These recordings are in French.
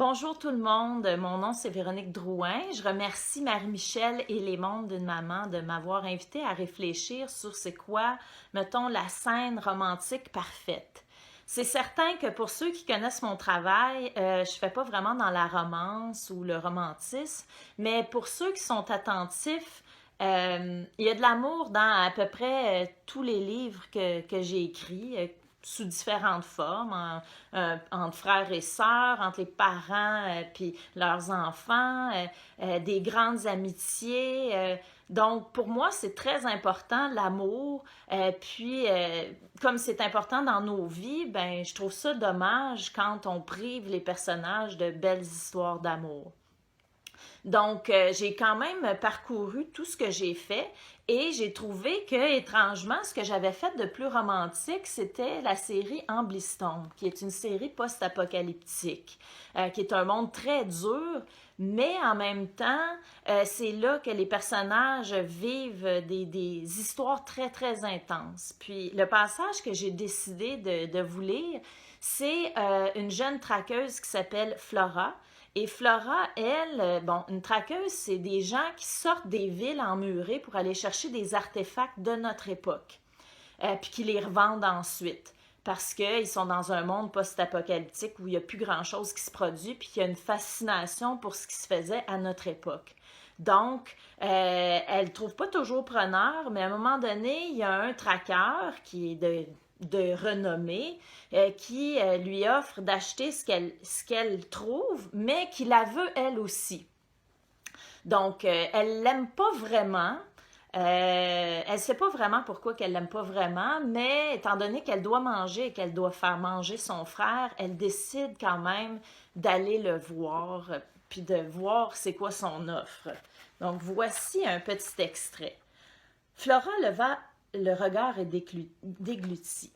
Bonjour tout le monde, mon nom c'est Véronique Drouin. Je remercie Marie-Michel et les mondes d'une maman de m'avoir invité à réfléchir sur c'est quoi, mettons, la scène romantique parfaite. C'est certain que pour ceux qui connaissent mon travail, je fais pas vraiment dans la romance ou le romantisme, mais pour ceux qui sont attentifs, il y a de l'amour dans à peu près tous les livres que j'ai écrits, sous différentes formes, entre frères et sœurs, entre les parents puis leurs enfants, des grandes amitiés. Donc, pour moi, c'est très important, l'amour. Comme c'est important dans nos vies, ben, je trouve ça dommage quand on prive les personnages de belles histoires d'amour. Donc, j'ai quand même parcouru tout ce que j'ai fait et j'ai trouvé que, étrangement, ce que j'avais fait de plus romantique, c'était la série Ambliston, qui est une série post-apocalyptique, qui est un monde très dur, mais en même temps, c'est là que les personnages vivent des histoires très, très intenses. Puis, le passage que j'ai décidé de vous lire, c'est une jeune traqueuse qui s'appelle Flora, et Flora, elle, bon, une traqueuse, c'est des gens qui sortent des villes emmurées pour aller chercher des artefacts de notre époque, puis qui les revendent ensuite. Parce qu'ils sont dans un monde post-apocalyptique où il n'y a plus grand-chose qui se produit, puis qu'il y a une fascination pour ce qui se faisait à notre époque. Donc, elle ne trouve pas toujours preneur, mais à un moment donné, il y a un traqueur qui est de renommée qui lui offre d'acheter ce qu'elle trouve, mais qui la veut elle aussi. Donc, elle l'aime pas vraiment. Elle sait pas vraiment pourquoi qu'elle l'aime pas vraiment, mais étant donné qu'elle doit manger et qu'elle doit faire manger son frère, elle décide quand même d'aller le voir, puis de voir c'est quoi son offre. Donc, voici un petit extrait. Flora leva le regard et déglutit.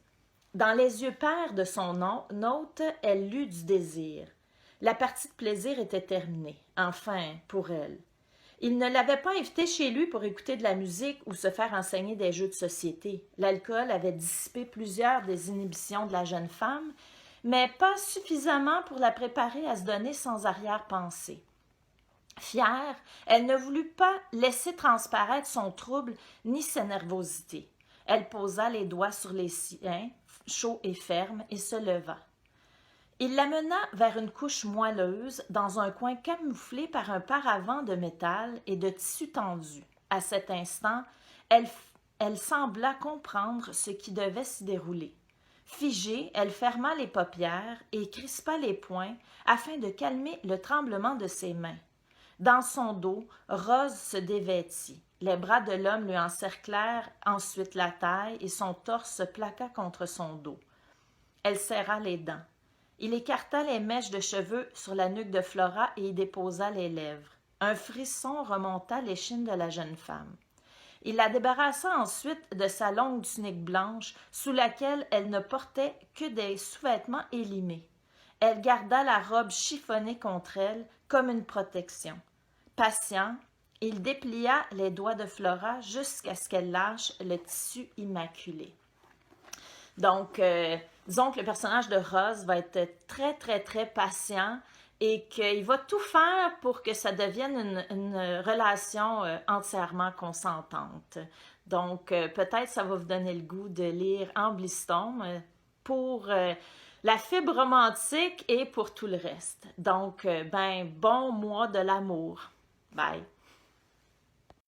Dans les yeux pères de son hôte, elle lut du désir. La partie de plaisir était terminée, enfin, pour elle. Il ne l'avait pas invitée chez lui pour écouter de la musique ou se faire enseigner des jeux de société. L'alcool avait dissipé plusieurs des inhibitions de la jeune femme, mais pas suffisamment pour la préparer à se donner sans arrière-pensée. Fière, elle ne voulut pas laisser transparaître son trouble ni sa nervosité. Elle posa les doigts sur les siens, chaud et ferme, et se leva. Il la mena vers une couche moelleuse, dans un coin camouflé par un paravent de métal et de tissu tendu. À cet instant, elle sembla comprendre ce qui devait s'y dérouler. Figée, elle ferma les paupières et crispa les poings afin de calmer le tremblement de ses mains. Dans son dos, Rose se dévêtit. Les bras de l'homme lui encerclèrent ensuite la taille et son torse se plaqua contre son dos. Elle serra les dents. Il écarta les mèches de cheveux sur la nuque de Flora et y déposa les lèvres. Un frisson remonta l'échine de la jeune femme. Il la débarrassa ensuite de sa longue tunique blanche sous laquelle elle ne portait que des sous-vêtements élimés. Elle garda la robe chiffonnée contre elle comme une protection. Patient, il déplia les doigts de Flora jusqu'à ce qu'elle lâche le tissu immaculé. Donc, disons que le personnage de Rose va être très, très, très patient et qu'il va tout faire pour que ça devienne une relation entièrement consentante. Donc, peut-être ça va vous donner le goût de lire Ambliston pour la fibre romantique et pour tout le reste. Donc, ben, bon mois de l'amour. Bye!